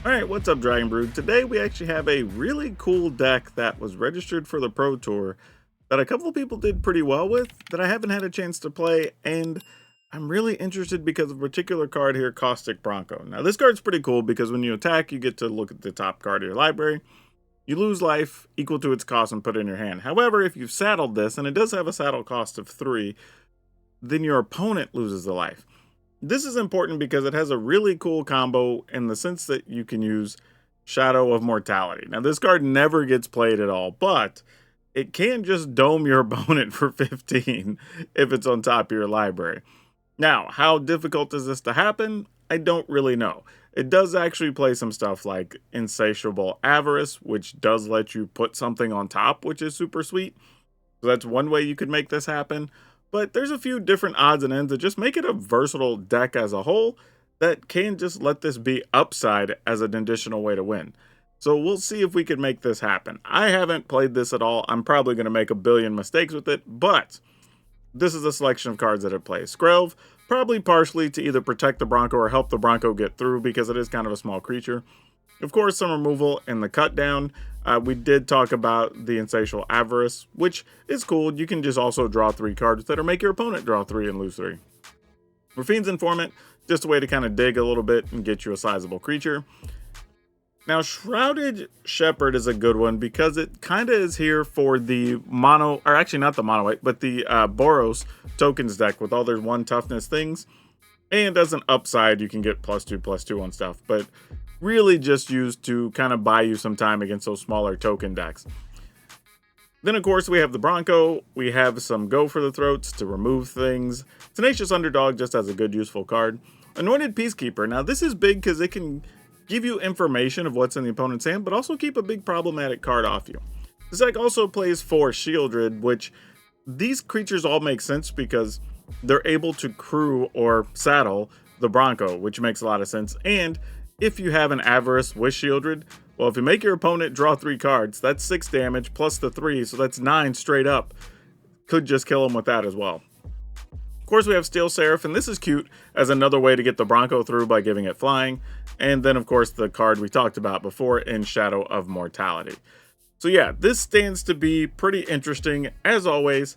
Alright, what's up, Dragon Brood? Today we actually have a really cool deck that was registered for the Pro Tour that a couple of people did pretty well with that I haven't had a chance to play, and I'm really interested because of a particular card here, Caustic Bronco. Now, this card's pretty cool because when you attack, you get to look at the top card of your library. You lose life equal to its cost and put it in your hand. However, if you've saddled this, and it does have a saddle cost of 3, then your opponent loses the life. This is important because it has a really cool combo in the sense that you can use Shadow of Mortality. Now, this card never gets played at all, but it can just dome your opponent for 15 if it's on top of your library. Now, how difficult is this to happen? I don't really know. It does actually play some stuff like Insatiable Avarice, which does let you put something on top, which is super sweet. So that's one way you could make this happen. But there's a few different odds and ends that just make it a versatile deck as a whole that can just let this be upside as an additional way to win. So we'll see if we can make this happen. I haven't played this at all. I'm probably going to make a billion mistakes with it, but this is a selection of cards that it plays. Skrelv, probably partially to either protect the Bronco or help the Bronco get through because it is kind of a small creature. Of course, some removal and the cut down. We did talk about the Insatiable Avarice, which is cool. You can just also draw 3 cards that or make your opponent draw 3 and lose 3. Raffine's Informant, just a way to kind of dig a little bit and get you a sizable creature. Now, Shrouded Shepherd is a good one because it kind of is here for the mono, or actually not the mono white, but the Boros tokens deck with all their 1 toughness things. And as an upside, you can get +2/+2 on stuff, but really just used to kind of buy you some time against those smaller token decks. Then, of course, we have the Bronco. We have some Go for the Throats to remove things. Tenacious Underdog just has a good, useful card. Anointed Peacekeeper. Now, this is big because it can give you information of what's in the opponent's hand, but also keep a big problematic card off you. This deck also plays 4 Shieldred, which these creatures all make sense because they're able to crew or saddle the Bronco, which makes a lot of sense. And if you have an Avarice with Shieldred, well, if you make your opponent draw 3 cards, that's 6 damage plus the 3, so that's 9 straight up. Could just kill him with that as well. Of course, we have Steel Seraph, and this is cute as another way to get the Bronco through by giving it flying. And then, of course, the card we talked about before in Shadow of Mortality. So yeah, this stands to be pretty interesting. As always,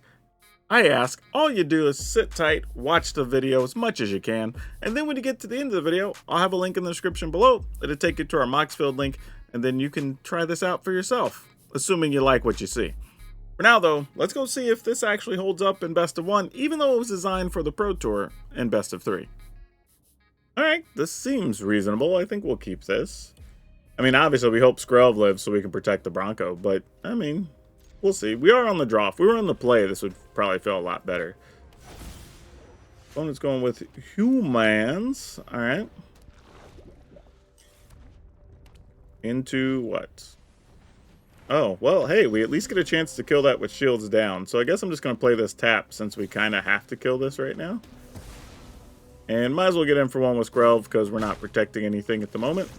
I ask, all you do is sit tight, watch the video as much as you can, and then when you get to the end of the video, I'll have a link in the description below. It'll take you to our Moxfield link, and then you can try this out for yourself, assuming you like what you see. For now, though, let's go see if this actually holds up in Best of 1, even though it was designed for the Pro Tour in Best of 3. Alright, this seems reasonable. I think we'll keep this. I mean, obviously, we hope Skrelv lives so we can protect the Bronco, but, I mean, we'll see. We are on the draw. If we were on the play, this would probably feel a lot better. Opponent's going with humans. Alright. Into what? Oh, well, hey, we at least get a chance to kill that with shields down. So I guess I'm just going to play this tap since we kind of have to kill this right now. And might as well get in for one with Skrelv because we're not protecting anything at the moment.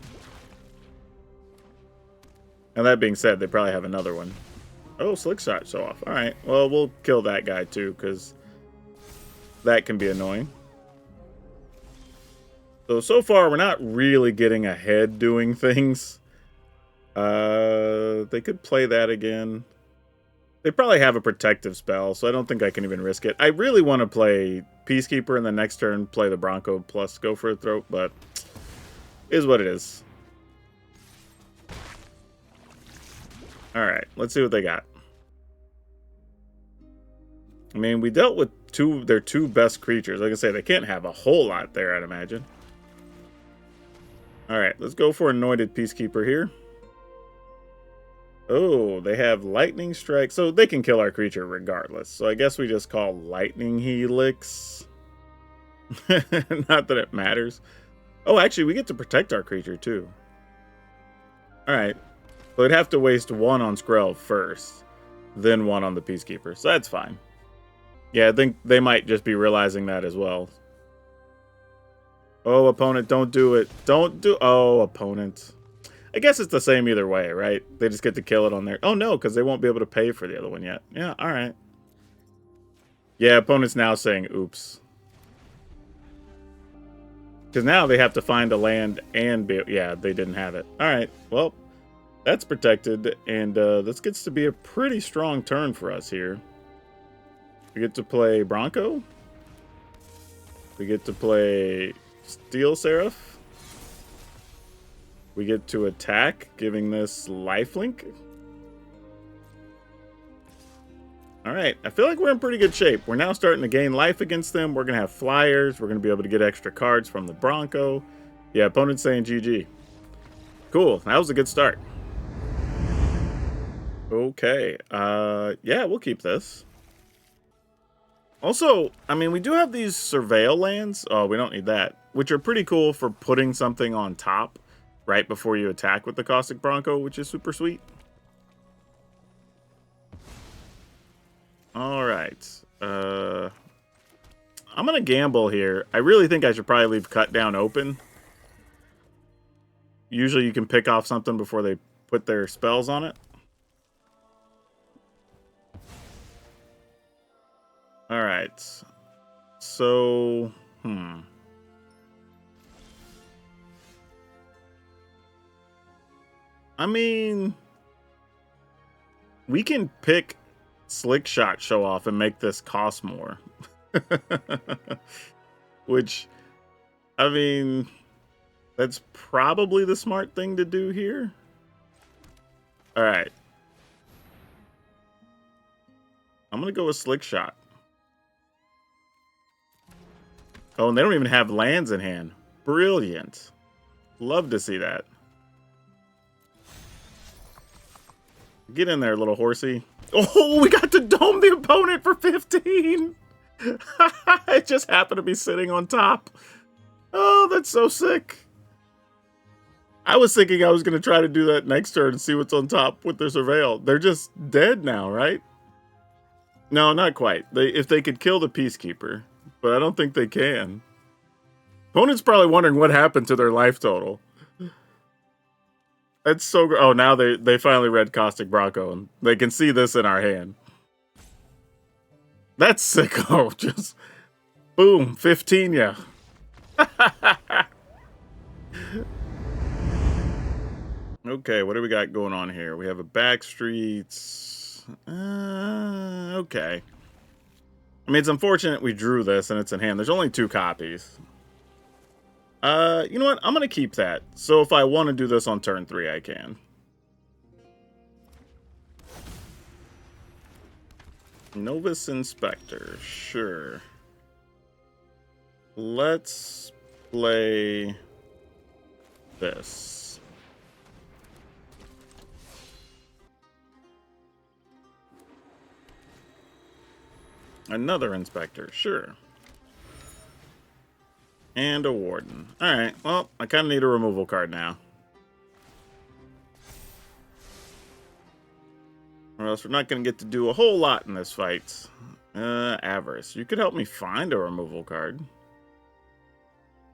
And that being said, they probably have another one. Oh, Slick Shot show off. Alright, well, we'll kill that guy too, because that can be annoying. So far, we're not really getting ahead doing things. They could play that again. They probably have a protective spell, so I don't think I can even risk it. I really want to play Peacekeeper and the next turn play the Bronco plus Go for a Throat, but is what it is. Alright, let's see what they got. I mean, we dealt with their 2 best creatures. Like I say, they can't have a whole lot there, I'd imagine. Alright, let's go for Anointed Peacekeeper here. Oh, they have Lightning Strike. So they can kill our creature regardless. So I guess we just call Lightning Helix. Not that it matters. Oh, actually, we get to protect our creature too. Alright. So we'd have to waste 1 on Skrelv first, then 1 on the Peacekeeper. So that's fine. Yeah, I think they might just be realizing that as well. Oh, opponent, don't do it. Don't do... Oh, opponent. I guess it's the same either way, right? They just get to kill it on there. Oh, no, because they won't be able to pay for the other one yet. Yeah, all right. Yeah, opponent's now saying, oops. Because now they have to find a land and be... Yeah, they didn't have it. All right, well, that's protected. And this gets to be a pretty strong turn for us here. We get to play Bronco. We get to play Steel Seraph. We get to attack, giving this lifelink. All right, I feel like we're in pretty good shape. We're now starting to gain life against them. We're going to have flyers. We're going to be able to get extra cards from the Bronco. Yeah, opponent's saying GG. Cool, that was a good start. Okay, yeah, we'll keep this. Also, I mean, we do have these Surveil lands. Oh, we don't need that. Which are pretty cool for putting something on top right before you attack with the Caustic Bronco, which is super sweet. All right. I'm going to gamble here. I really think I should probably leave Cut Down open. Usually you can pick off something before they put their spells on it. All right. So, I mean, we can pick Slick Shot Show Off and make this cost more. Which, I mean, that's probably the smart thing to do here. All right. I'm going to go with Slick Shot. Oh, and they don't even have lands in hand. Brilliant. Love to see that. Get in there, little horsey. Oh, we got to dome the opponent for 15. It just happened to be sitting on top. Oh, that's so sick. I was thinking I was going to try to do that next turn and see what's on top with their Surveil. They're just dead now, right? No, not quite. If they could kill the Peacekeeper, but I don't think they can. Opponent's probably wondering what happened to their life total. That's so... Oh, now they finally read Caustic Bronco, and they can see this in our hand. That's sicko. Just... Boom. 15, yeah. Okay, what do we got going on here? We have a Backstreets. Okay. I mean, it's unfortunate we drew this, and it's in hand. There's only 2 copies. You know what? I'm going to keep that. So if I want to do this on turn 3, I can. Novus Inspector. Sure. Let's play this. Another Inspector. Sure. And a Warden. Alright, well, I kind of need a removal card now. Or else we're not going to get to do a whole lot in this fight. Avarice. You could help me find a removal card.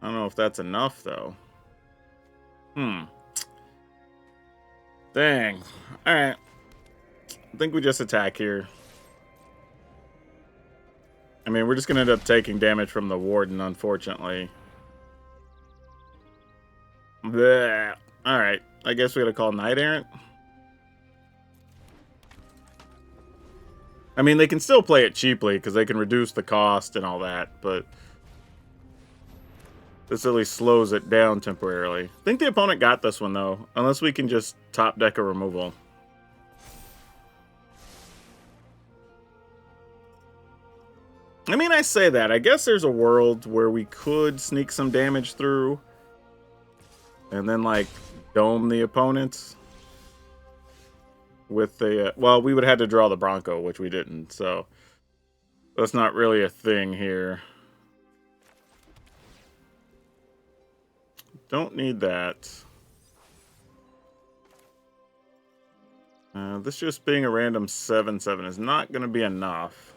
I don't know if that's enough, though. Dang. Alright. I think we just attack here. I mean, we're just going to end up taking damage from the Warden, unfortunately. Blech. All right. I guess we got to call Knight Errant. I mean, they can still play it cheaply because they can reduce the cost and all that, but this at least slows it down temporarily. I think the opponent got this one, though, unless we can just top deck a removal. I mean, I say that. I guess there's a world where we could sneak some damage through and then, like, dome the opponents with the... well, we would have had to draw the Bronco, which we didn't, so that's not really a thing here. Don't need that. This just being a random 7/7 is not going to be enough.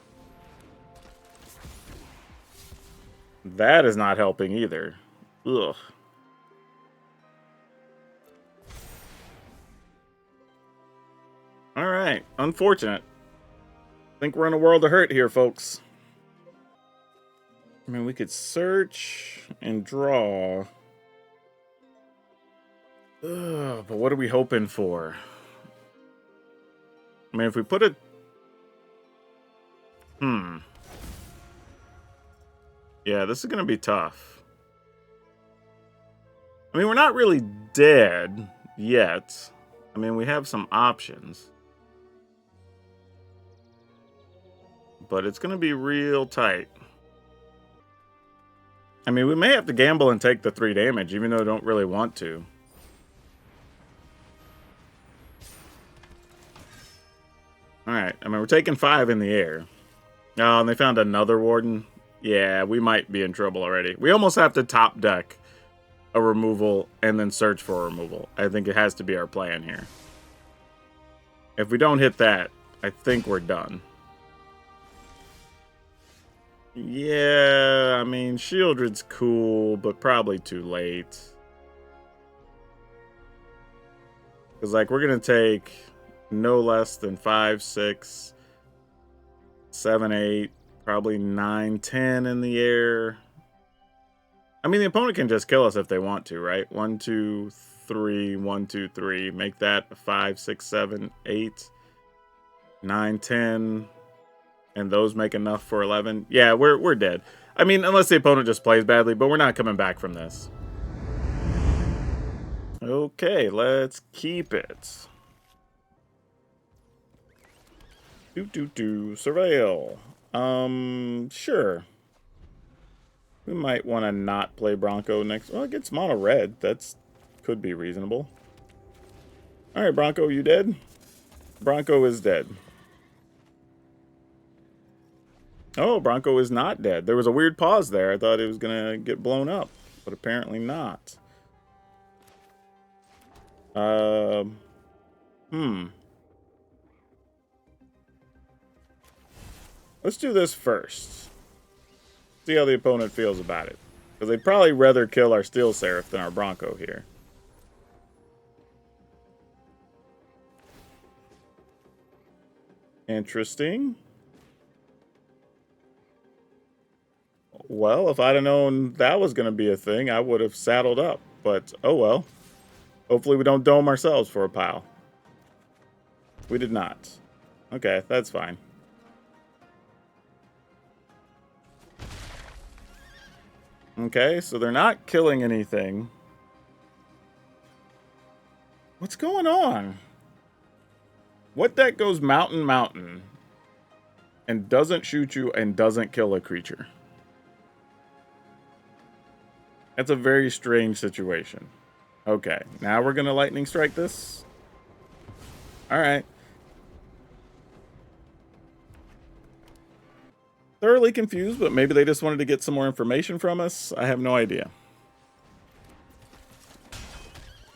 That is not helping either. Ugh. Alright, unfortunate. I think we're in a world of hurt here, folks. I mean, we could search and draw. Ugh, but what are we hoping for? I mean, if we put it... Yeah, this is going to be tough. I mean, we're not really dead yet. I mean, we have some options. But it's going to be real tight. I mean, we may have to gamble and take the 3 damage, even though I don't really want to. Alright, I mean, we're taking 5 in the air. Oh, and they found another Warden. Yeah, we might be in trouble already. We almost have to top deck a removal and then search for a removal. I think it has to be our plan here. If we don't hit that, I think we're done. Yeah, I mean, Shieldred's cool, but probably too late. Because, like, we're going to take no less than 5, 6, 7, 8, probably 9, 10 in the air. I mean, the opponent can just kill us if they want to, right? 1, 2, 3, 1, 2, 3. Make that 5, 6, 7, 8, 9, 10. And those make enough for 11. Yeah, we're dead. I mean, unless the opponent just plays badly, but we're not coming back from this. Okay, let's keep it. Surveil. Sure. We might want to not play Bronco next. Well, it gets mono red. That's could be reasonable. All right, Bronco, you dead? Bronco is dead. Oh, Bronco is not dead. There was a weird pause there. I thought it was going to get blown up, but apparently not. Let's do this first. See how the opponent feels about it. Because they'd probably rather kill our Steel Seraph than our Bronco here. Interesting. Well, if I'd have known that was going to be a thing, I would have saddled up. But, oh well. Hopefully we don't dome ourselves for a pile. We did not. Okay, that's fine. Okay, so they're not killing anything. What's going on? What deck goes mountain, mountain, and doesn't shoot you and doesn't kill a creature? That's a very strange situation. Okay, now we're going to lightning strike this. Alright. Thoroughly confused, but maybe they just wanted to get some more information from us. I have no idea.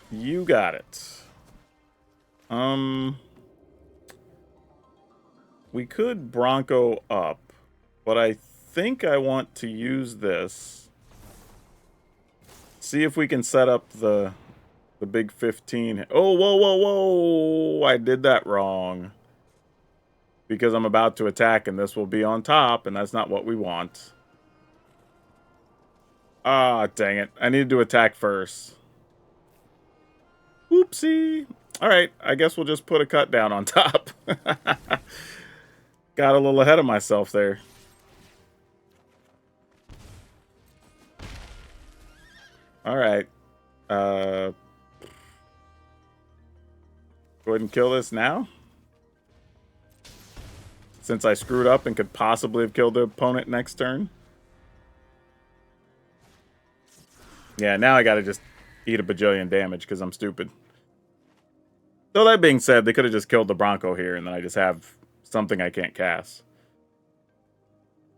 You got it. We could Bronco up, but I think I want to use this. See if we can set up the big 15. Oh, whoa, whoa, whoa. I did that wrong. Because I'm about to attack and this will be on top, and that's not what we want. Ah, dang it. I needed to attack first. Oopsie. Alright, I guess we'll just put a cut down on top. Got a little ahead of myself there. Alright. Go ahead and kill this now. Since I screwed up and could possibly have killed the opponent next turn. Yeah, now I gotta just eat a bajillion damage because I'm stupid. So that being said, they could have just killed the Bronco here and then I just have something I can't cast.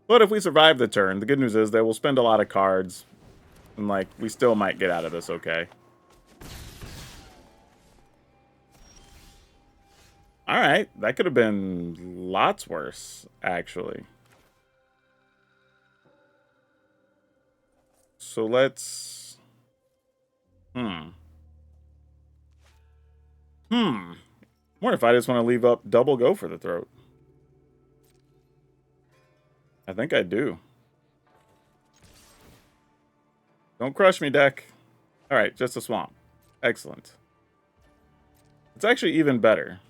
But if we survive the turn, the good news is they will spend a lot of cards. And, like, we still might get out of this okay. Alright, that could have been lots worse, actually. So let's... What if I just want to leave up double go for the throat? I think I do. Don't crush me, deck. Alright, just a swamp. Excellent. It's actually even better.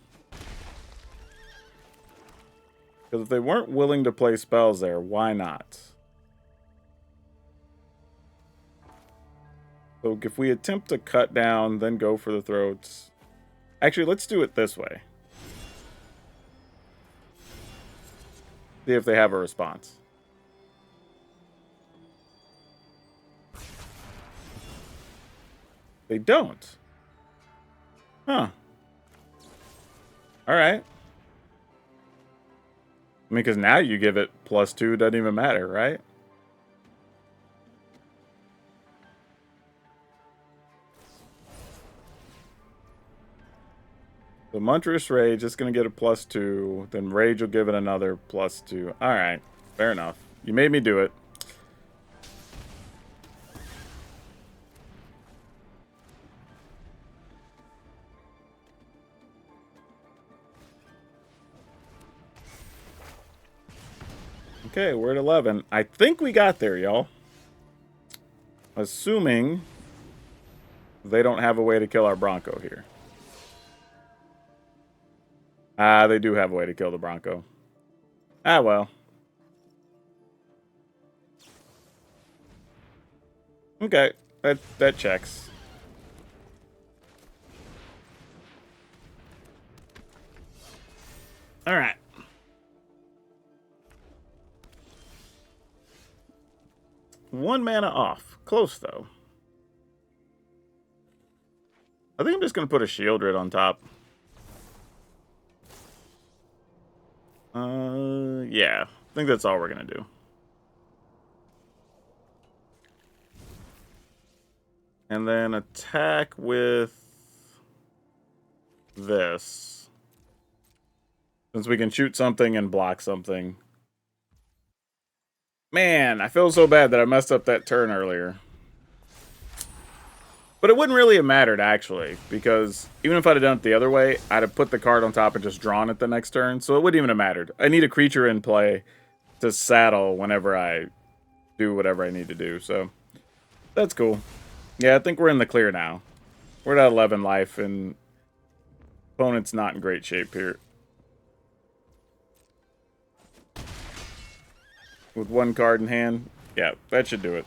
Because if they weren't willing to play spells there, why not? So if we attempt to cut down, then go for the throats. Actually, let's do it this way. See if they have a response. They don't. Huh. Alright. I mean, because now you give it +2, doesn't even matter, right? So Monstrous Rage is going to get a +2. Then Rage will give it another +2. Alright, fair enough. You made me do it. Okay, we're at 11. I think we got there, y'all. Assuming they don't have a way to kill our Bronco here. Ah, they do have a way to kill the Bronco. Ah, well. Okay, that checks. All right. One mana off. Close, though. I think I'm just going to put a Shieldred on top. Yeah. I think that's all we're going to do. And then attack with this. Since we can shoot something and block something. Man, I feel so bad that I messed up that turn earlier. But it wouldn't really have mattered, actually, because even if I'd have done it the other way, I'd have put the card on top and just drawn it the next turn, so it wouldn't even have mattered. I need a creature in play to saddle whenever I do whatever I need to do, so that's cool. Yeah, I think we're in the clear now. We're at 11 life, and opponent's not in great shape here. With one card in hand, yeah, that should do it.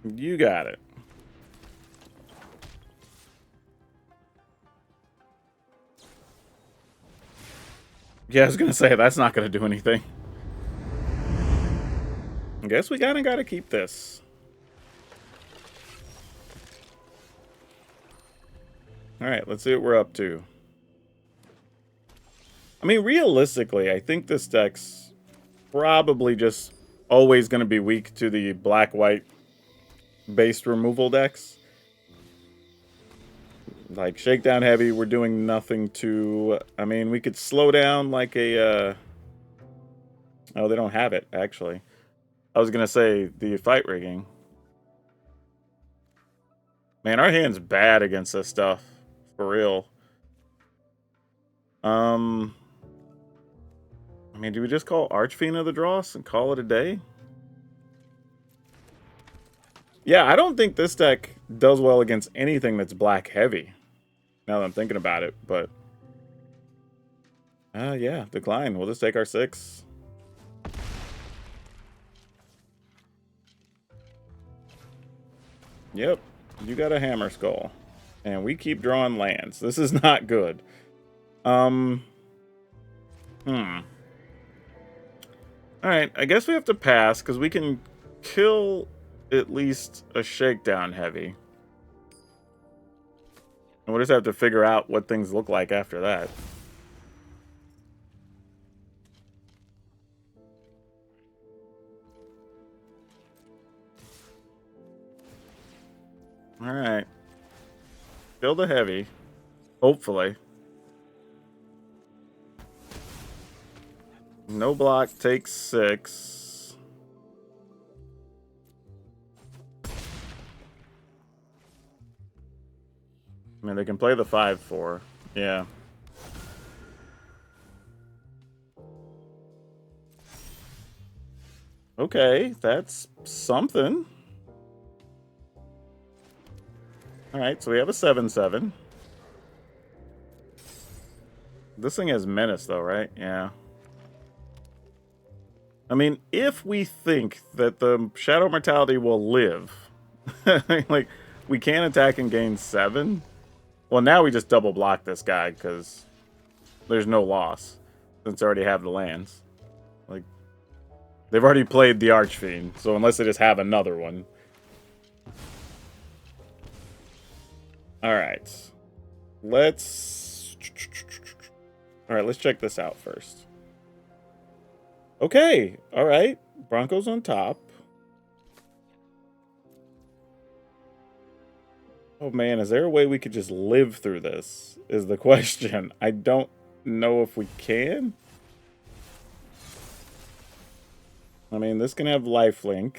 You got it. Yeah, I was gonna say, that's not gonna do anything. I guess we kinda gotta keep this. Alright, let's see what we're up to. I mean, realistically, I think this deck's probably just always gonna be weak to the black-white based removal decks. Like, Shakedown Heavy, we're doing nothing to... I mean, we could slow down like a... Oh, they don't have it, actually. I was going to say, the Fight Rigging. Man, our hand's bad against this stuff. For real. I mean, do we just call Archfiend of the Dross and call it a day? Yeah, I don't think this deck does well against anything that's black heavy. Now that I'm thinking about it, but... yeah, decline. We'll just take our 6. Yep, you got a Hammer Skull. And we keep drawing lands. This is not good. Alright, I guess we have to pass, because we can kill at least a Shakedown Heavy. And we'll just have to figure out what things look like after that. Alright. Kill the heavy. Hopefully. No block, takes 6. I mean, they can play the 5-4. Yeah. Okay, that's something. Alright, so we have a 7/7. This thing has menace, though, right? Yeah. I mean, if we think that the Shadow Mortality will live, like, we can attack and gain 7. Well, now we just double block this guy, because there's no loss, since I already have the lands. Like, they've already played the Archfiend, so unless they just have another one. Alright. Let's check this out first. Okay, alright. Bronco's on top. Oh man, is there a way we could just live through this, is the question. I don't know if we can. I mean, this can have lifelink.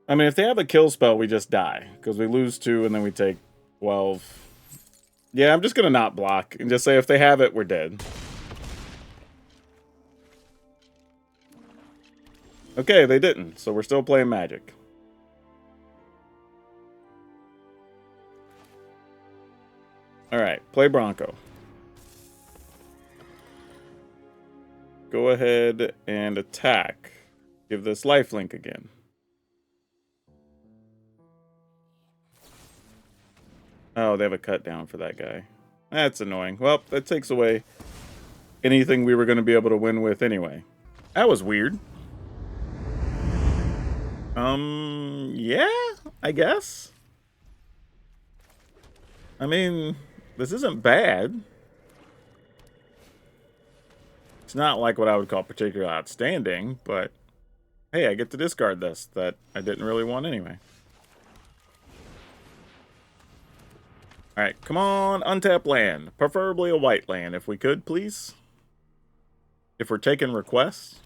I mean, if they have a kill spell, we just die. Because we lose 2 and then we take 12. Yeah, I'm just going to not block. And just say if they have it, we're dead. Okay, they didn't. So we're still playing Magic. Alright, play Bronco. Go ahead and attack. Give this lifelink again. Oh, they have a cut down for that guy. That's annoying. Well, that takes away anything we were going to be able to win with anyway. That was weird. Yeah, I guess. I mean, this isn't bad. It's not like what I would call particularly outstanding, but hey, I get to discard this that I didn't really want anyway. Alright, come on, untap land. Preferably a white land, if we could, please. If we're taking requests.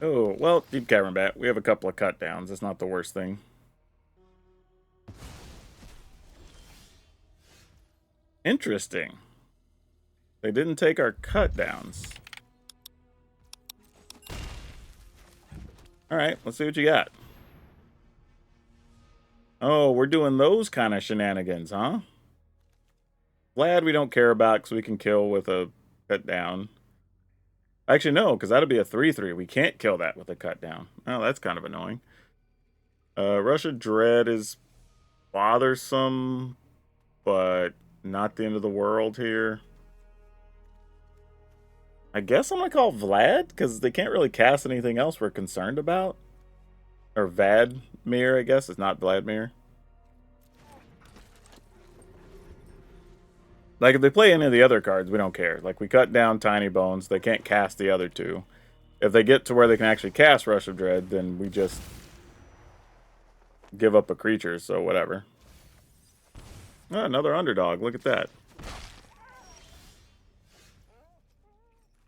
Oh, well, Deep Cavern Bat. We have a couple of cut downs. It's not the worst thing. Interesting. They didn't take our cut downs. Alright, let's see what you got. Oh, we're doing those kind of shenanigans, huh? Glad we don't care about because we can kill with a cut down. Actually, no, because that'll be a 3/3. We can't kill that with a cut down. Oh, that's kind of annoying. Russia Dread is bothersome, but not the end of the world here. I guess I'm going to call Vlad, because they can't really cast anything else we're concerned about. Or Vadmir, I guess. It's not Vladimir. Like, if they play any of the other cards, we don't care. Like, we cut down Tiny Bones. They can't cast the other two. If they get to where they can actually cast Rush of Dread, then we just give up a creature, so whatever. Oh, another underdog. Look at that.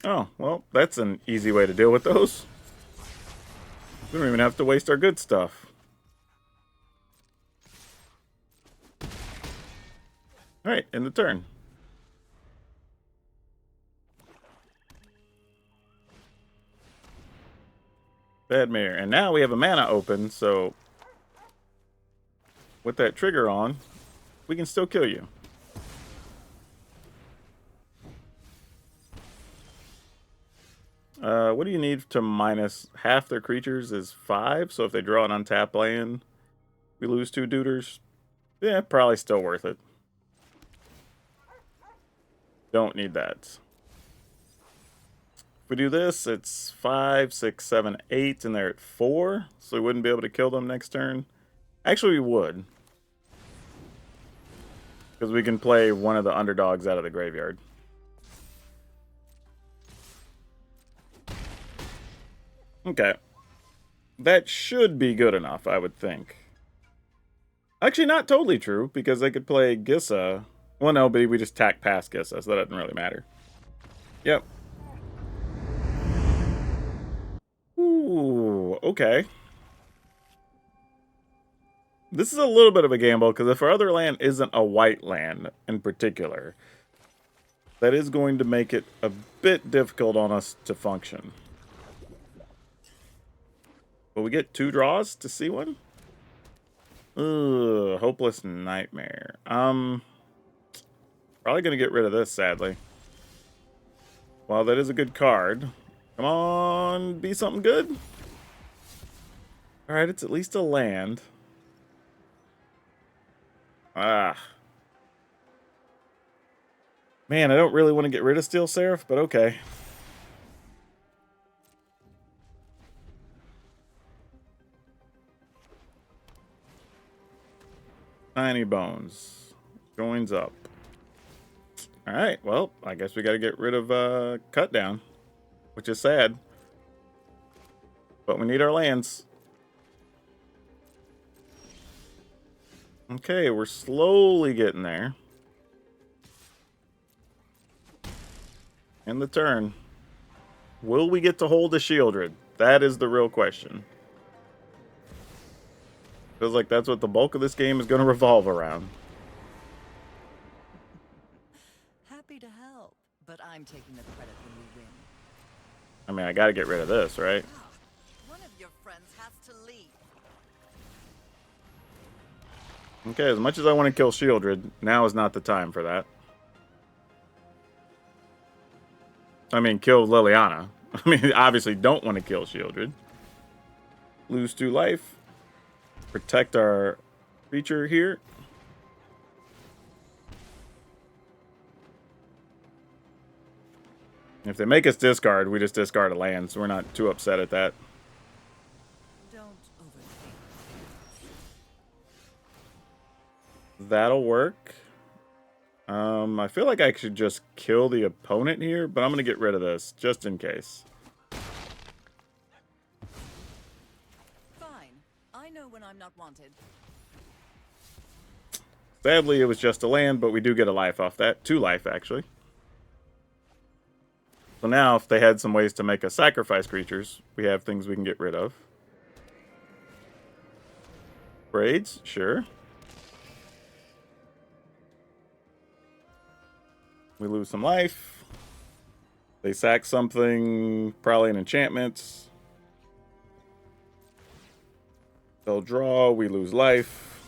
Oh, well, that's an easy way to deal with those. We don't even have to waste our good stuff. Alright, end the turn. Vadmir. And now we have a mana open, so with that trigger on, we can still kill you. What do you need to minus half their creatures is 5, so if they draw an untapped land, we lose 2 duders. Yeah, probably still worth it. Don't need that. If we do this, it's 5, 6, 7, 8, and they're at 4, so we wouldn't be able to kill them next turn. Actually, we would. Because we can play one of the underdogs out of the graveyard. Okay. That should be good enough, I would think. Actually, not totally true, because they could play Gissa. Well, no, but we just tack past Gissa, so that doesn't really matter. Yep. Ooh, okay. This is a little bit of a gamble, because if our other land isn't a white land in particular, that is going to make it a bit difficult on us to function. Will we get 2 draws to see one? Ugh, Hopeless Nightmare. Probably going to get rid of this, sadly. Well, that is a good card. Come on, be something good. Alright, it's at least a land. Ah. Man, I don't really want to get rid of Steel Seraph, but okay. Tiny Bones. Joins up. Alright, well, I guess we got to get rid of Cut Down, which is sad. But we need our lands. Okay, we're slowly getting there. In the turn. Will we get to hold a Shieldred? That is the real question. Feels like that's what the bulk of this game is going to revolve around. Happy to help, but I'm taking the credit when we win. I mean, I got to get rid of this, right? One of your friends has to leave. Okay, as much as I want to kill Shieldred, now is not the time for that. I mean, kill Liliana. I mean, obviously don't want to kill Shieldred. Lose 2 life. Protect our creature here. If they make us discard, we just discard a land, so we're not too upset at that. Don't overthink. That'll work. I feel like I should just kill the opponent here, but I'm going to get rid of this, just in case. Fine. I know when I'm not wanted. Sadly, it was just a land, but we do get a life off that. 2 life, actually. So now, if they had some ways to make us sacrifice creatures, we have things we can get rid of. Braids? Sure. We lose some life. They sack something, probably an enchantment. They'll draw, we lose life.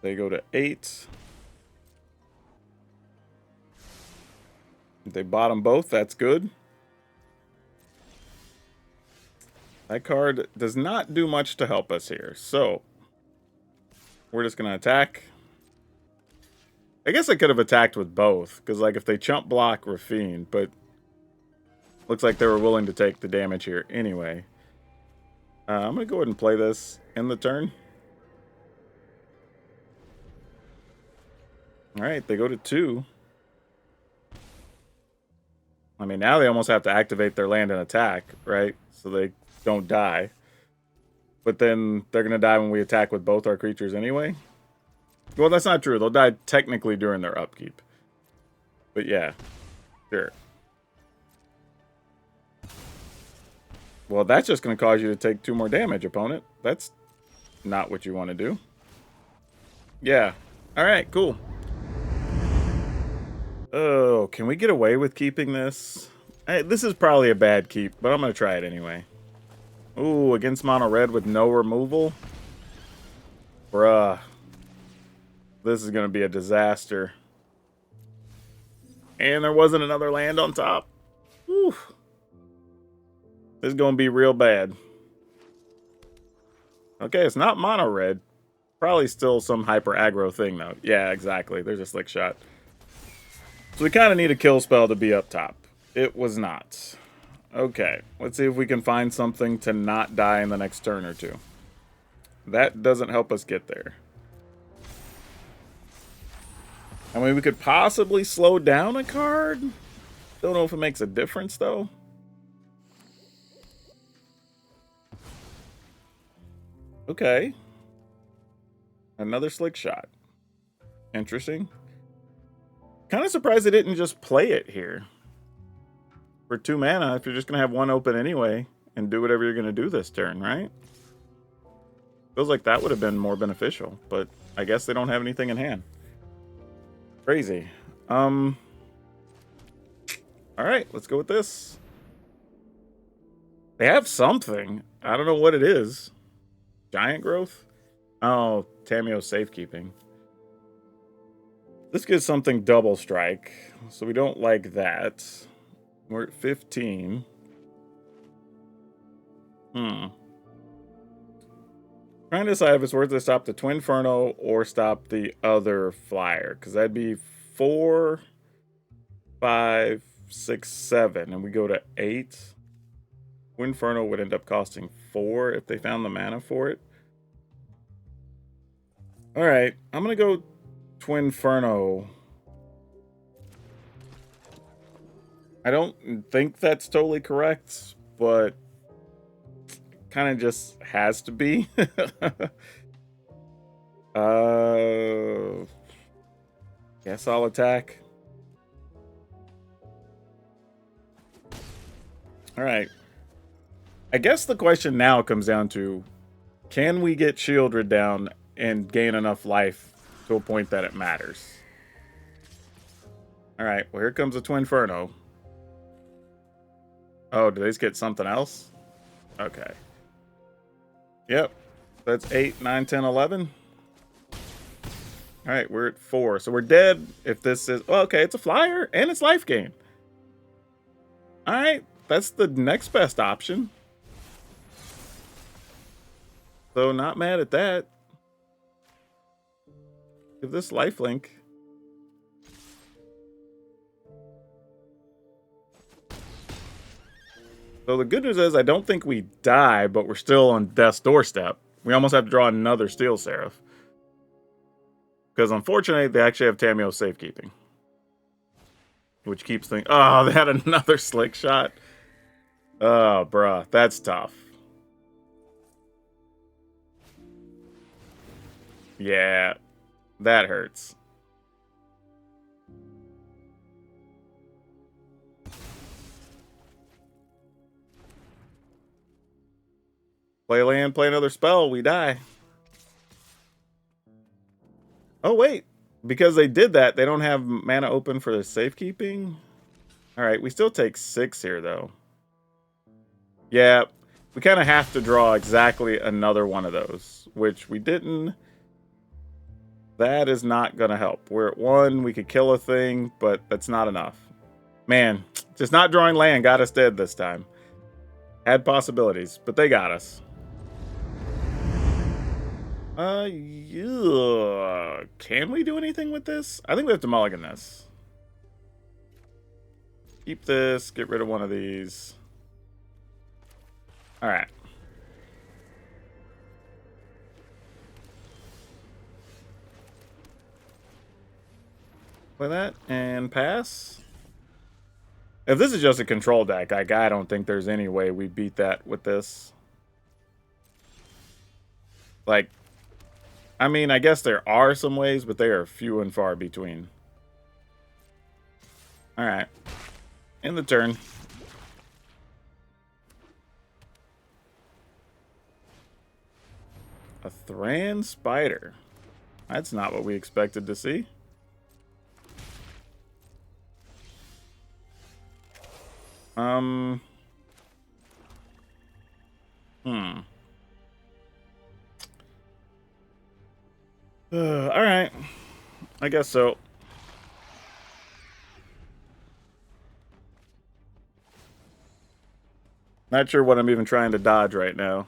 They go to 8. They bottom both, that's good. That card does not do much to help us here, so we're just going to attack. I guess I could have attacked with both, because like if they chump block, we're fiend, but looks like they were willing to take the damage here anyway. I'm going to go ahead and play this in the turn. Alright, they go to 2. I mean, now they almost have to activate their land and attack, right? So they don't die. But then they're going to die when we attack with both our creatures anyway. Well, that's not true. They'll die technically during their upkeep. But yeah, sure. Well, that's just going to cause you to take 2 more damage, opponent. That's not what you want to do. Yeah. All right, cool. Oh, can we get away with keeping this? This is probably a bad keep, but I'm going to try it anyway. Ooh, against mono red with no removal? Bruh. This is going to be a disaster. And there wasn't another land on top. Whew. This is going to be real bad. Okay, it's not mono red. Probably still some hyper aggro thing, though. Yeah, exactly. There's a slick shot. So we kind of need a kill spell to be up top. It was not. Okay, let's see if we can find something to not die in the next turn or 2. That doesn't help us get there. I mean, we could possibly slow down a card. Don't know if it makes a difference, though. Okay. Another slick shot. Interesting. Kind of surprised they didn't just play it here. For 2 mana, if you're just going to have 1 open anyway. and do whatever you're going to do this turn, right? Feels like that would have been more beneficial, but I guess they don't have anything in hand. Crazy. All right, let's go with this. They have something. I don't know what it is. Giant growth? Oh, Tameo safekeeping. This gives something double strike, so we don't like that. We're at 15. Trying to decide if it's worth it to stop the Twin Inferno or stop the other flyer, because that'd be 4, 5, 6, 7, and we go to 8. Twin Inferno would end up costing 4 if they found the mana for it. Alright, I'm going to go Twin Inferno. I don't think that's totally correct, but kind of just has to be. Guess I'll attack. Alright. I guess the question now comes down to, can we get Shieldred down and gain enough life to a point that it matters? Alright, well here comes a Twin Inferno. Oh, do they just get something else? Okay. Yep. That's 8, 9, 10, 11. Alright, we're at 4. So we're dead if this is... Oh, okay, it's a flyer and it's life gain. Alright, that's the next best option. So not mad at that. Give this lifelink. So the good news is I don't think we die, but we're still on death's doorstep. We almost have to draw another Steel Seraph. Because unfortunately, they actually have Tameo safekeeping. Which keeps things... Oh, they had another slick shot. Oh, bruh. That's tough. Yeah. That hurts. Play land, play another spell, we die. Oh, wait. Because they did that, they don't have mana open for the safekeeping? Alright, we still take 6 here, though. Yeah, we kind of have to draw exactly another one of those, which we didn't. That is not going to help. We're at 1, we could kill a thing, but that's not enough. Man, just not drawing land got us dead this time. Had possibilities, but they got us. Yeah. Can we do anything with this? I think we have to mulligan this. Keep this, get rid of one of these. Alright. Play that and pass. If this is just a control deck, I don't think there's any way we beat that with this. Like, I mean, I guess there are some ways, but they are few and far between. Alright. End the turn. A Thran Spider. That's not what we expected to see. Alright. I guess so. Not sure what I'm even trying to dodge right now.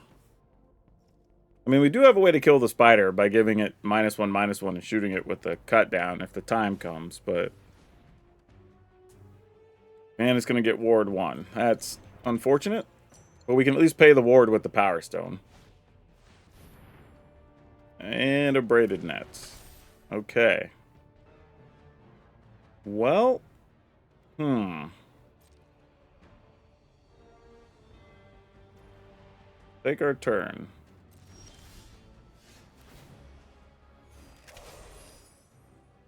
I mean, we do have a way to kill the spider by giving it -1/-1 and shooting it with the cut down if the time comes, but... And it's going to get ward 1. That's unfortunate. But we can at least pay the ward with the Power Stone. And a Braided Net. Okay. Well. Take our turn.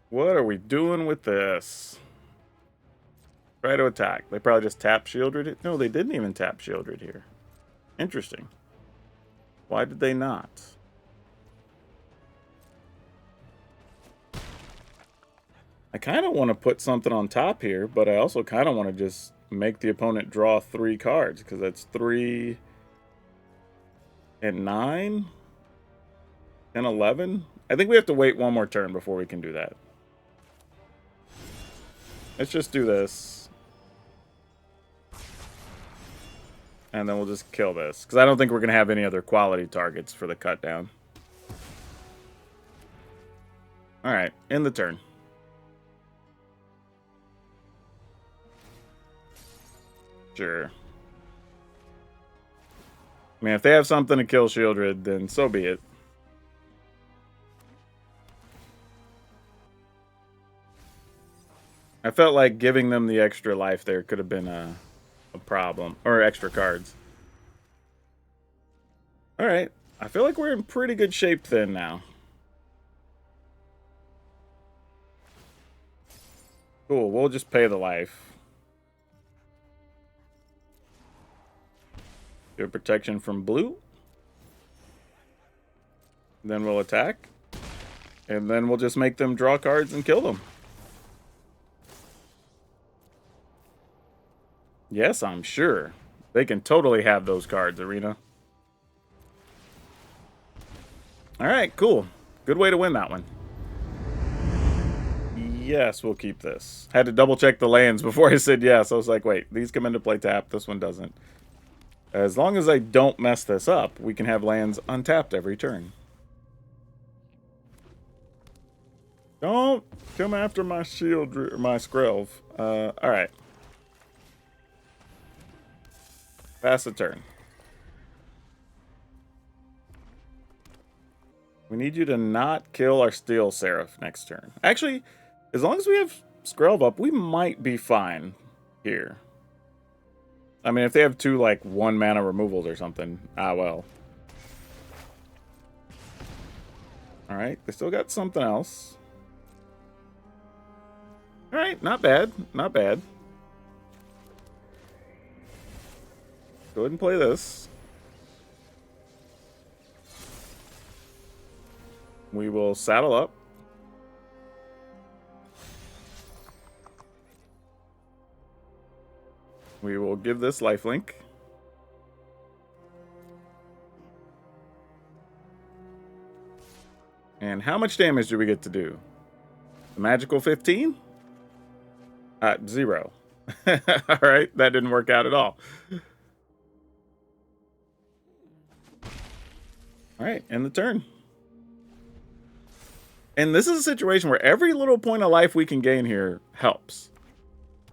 What are we doing with this? Try to attack. They probably just tap Shieldred it. No, they didn't even tap Shieldred here. Interesting. Why did they not? I kind of want to put something on top here, but I also kind of want to just make the opponent draw 3 cards, because that's 3 and 9 and 11. I think we have to wait one more turn before we can do that. Let's just do this. And then we'll just kill this, because I don't think we're going to have any other quality targets for the cut down. Alright, end the turn. Sure. I mean, if they have something to kill Shieldred, then so be it. I felt like giving them the extra life there could have been a problem. Or extra cards. Alright. I feel like we're in pretty good shape then now. Cool, we'll just pay the life. Get protection from blue. Then we'll attack. And then we'll just make them draw cards and kill them. Yes, I'm sure. They can totally have those cards, Arena. Alright, cool. Good way to win that one. Yes, we'll keep this. Had to double check the lands before I said yes. I was like, wait, these come into play tap. This one doesn't. As long as I don't mess this up, we can have lands untapped every turn. Don't come after my shield, my Skrelv. Alright. Pass the turn. We need you to not kill our Steel Seraph next turn. Actually, as long as we have Skrelv up, we might be fine here. I mean, if they have 2, like, 1 mana removals or something, well. Alright, they still got something else. Alright, not bad. Not bad. Go ahead and play this. We will saddle up. We will give this lifelink. And how much damage do we get to do? The magical 15? 0. Alright, that didn't work out at all. Alright, end the turn. And this is a situation where every little point of life we can gain here helps.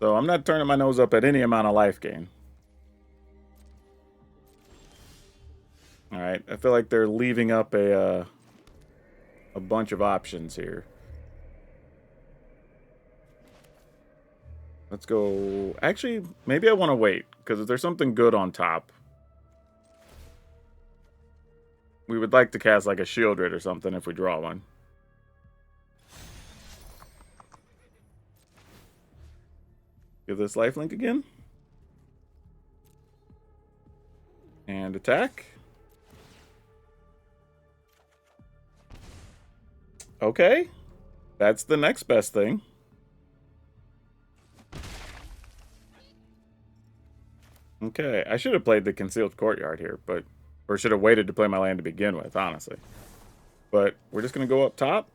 So I'm not turning my nose up at any amount of life gain. Alright, I feel like they're leaving up a bunch of options here. Let's go... Actually, maybe I want to wait, because if there's something good on top, we would like to cast like a Shieldred or something if we draw one. Give this lifelink again. And attack. Okay. That's the next best thing. Okay, I should have played the Concealed Courtyard here, but... Or should have waited to play my land to begin with, honestly. But we're just going to go up top.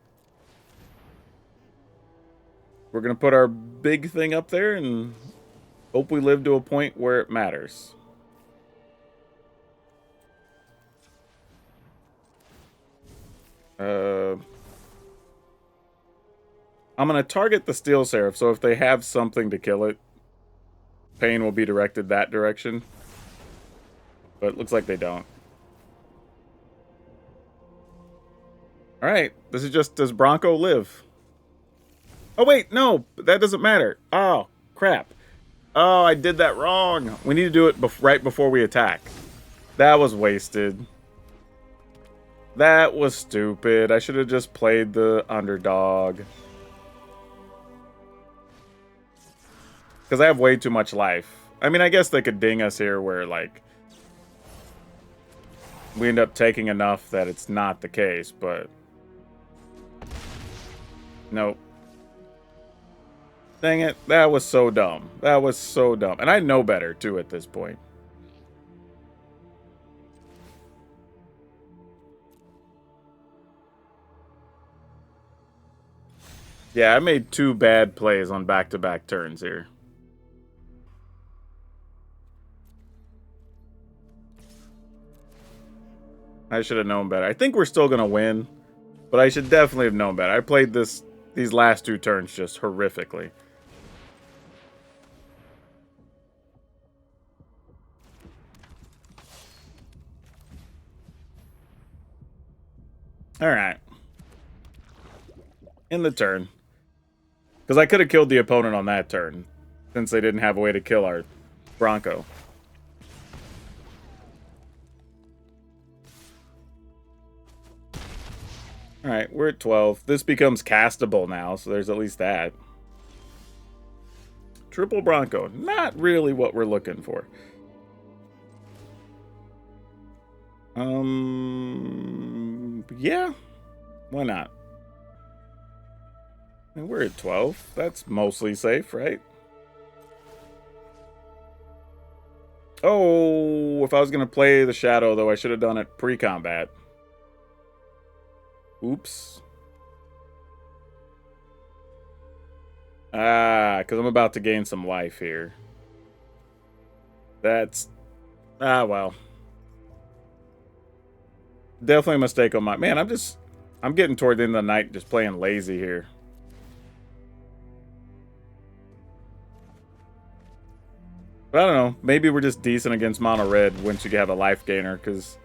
We're going to put our big thing up there and hope we live to a point where it matters. I'm going to target the Steel Seraph, so if they have something to kill it, pain will be directed that direction. But it looks like they don't. Alright, this is just, does Bronco live? Oh wait, no, that doesn't matter. Oh, crap. Oh, I did that wrong. We need to do it right before we attack. That was wasted. That was stupid. I should have just played the underdog. Because I have way too much life. I mean, I guess they could ding us here where, like, we end up taking enough that it's not the case, but nope. Dang it, that was so dumb. That was so dumb. And I know better, too, at this point. Yeah, I made 2 bad plays on back-to-back turns here. I should have known better. I think we're still going to win, but I should definitely have known better. I played these last 2 turns just horrifically. All right. In the turn. Because I could have killed the opponent on that turn, since they didn't have a way to kill our Bronco. Alright, we're at 12. This becomes castable now, so there's at least that. Triple Bronco. Not really what we're looking for. Yeah. Why not? And we're at 12. That's mostly safe, right? Oh, if I was going to play the Shadow, though, I should have done it pre-combat. Oops. Ah, because I'm about to gain some life here. That's... Ah, well. Definitely a mistake on my... Man, I'm getting toward the end of the night just playing lazy here. But I don't know. Maybe we're just decent against mono red once you have a life gainer, because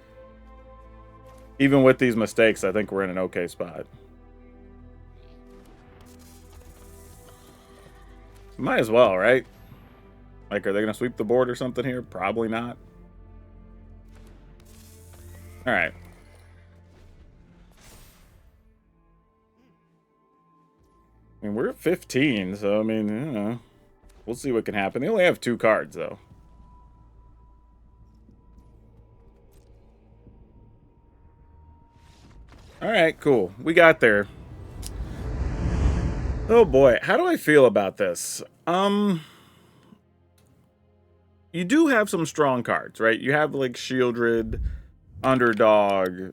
even with these mistakes, I think we're in an okay spot. Might as well, right? Like, are they going to sweep the board or something here? Probably not. Alright. I mean, we're at 15, so, I mean, you know, we'll see what can happen. They only have 2 cards, though. Alright, cool. We got there. Oh boy, how do I feel about this? You do have some strong cards, right? You have, like, Shieldred, Underdog,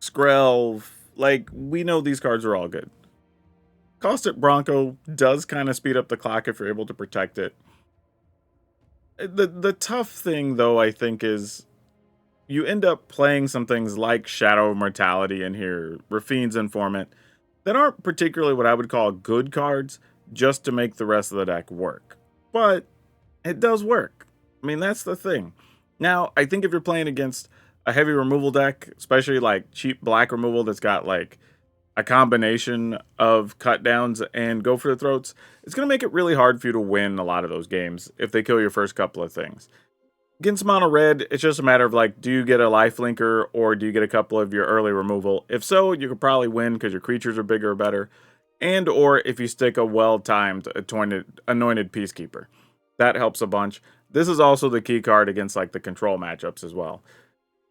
Skrelv. Like, we know these cards are all good. Caustic Bronco does kind of speed up the clock if you're able to protect it. The tough thing, though, I think, is you end up playing some things like Shadow Mortality in here, Rafine's Informant, that aren't particularly what I would call good cards, just to make the rest of the deck work. But it does work. I mean, that's the thing. Now, I think if you're playing against a heavy removal deck, especially like cheap black removal that's got like a combination of cut downs and go for the throats, it's going to make it really hard for you to win a lot of those games if they kill your first couple of things. Against mono red, it's just a matter of like, do you get a life linker or do you get a couple of your early removal? If so, you could probably win because your creatures are bigger or better. And or if you stick a well-timed anointed Peacekeeper. That helps a bunch. This is also the key card against like the control matchups as well.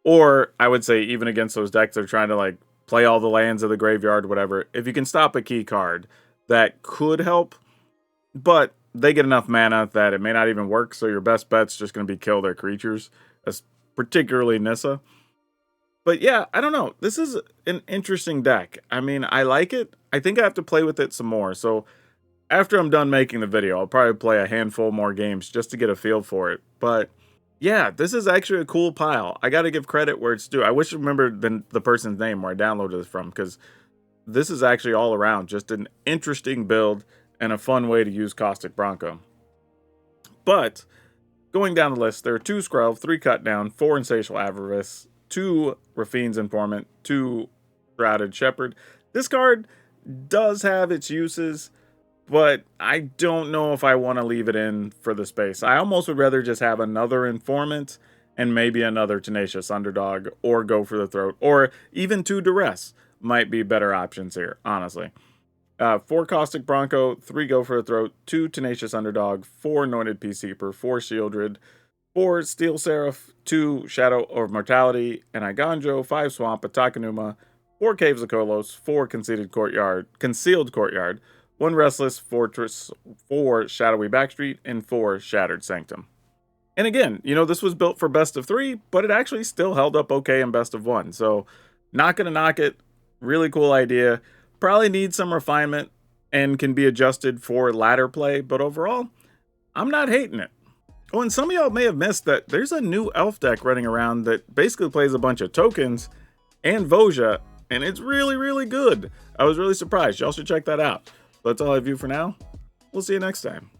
Or I would say even against those decks that are trying to like play all the lands of the graveyard, whatever. If you can stop a key card, that could help. But they get enough mana that it may not even work, so your best bet's just going to be kill their creatures, particularly Nissa. But yeah, I don't know. This is an interesting deck. I mean, I like it. I think I have to play with it some more. So after I'm done making the video, I'll probably play a handful more games just to get a feel for it. But yeah, this is actually a cool pile. I got to give credit where it's due. I wish I remembered the person's name where I downloaded this from, because this is actually all around just an interesting build and a fun way to use Caustic Bronco. But going down the list, there are 2 Skrelv, 3 Cut Down, 4 Insatiable Avarice, 2 Rafine's Informant, 2 Shrouded Shepherd. This card does have its uses, but I don't know if I want to leave it in for the space. I almost would rather just have another Informant and maybe another Tenacious Underdog, or go for the throat, or even 2 Duress might be better options here, honestly. 4 Caustic Bronco, 3 go for the throat, 2 Tenacious Underdog, 4 Anointed Peacekeeper, 4 Shieldred, 4 Steel Seraph, 2 Shadow of Mortality, an Iganjo, 5 Swamp, a Takenuma, 4 Caves of Kolos, 4 Concealed Courtyard, 1 Restless Fortress, 4 Shadowy Backstreet, and 4 Shattered Sanctum. And again, you know, this was built for best of 3, but it actually still held up okay in best of 1. So, not gonna knock it. Really cool idea. Probably needs some refinement and can be adjusted for ladder play, but overall, I'm not hating it. Oh, and some of y'all may have missed that there's a new elf deck running around that basically plays a bunch of tokens and Voja, and it's really, really good. I was really surprised. Y'all should check that out. But that's all I have for now. We'll see you next time.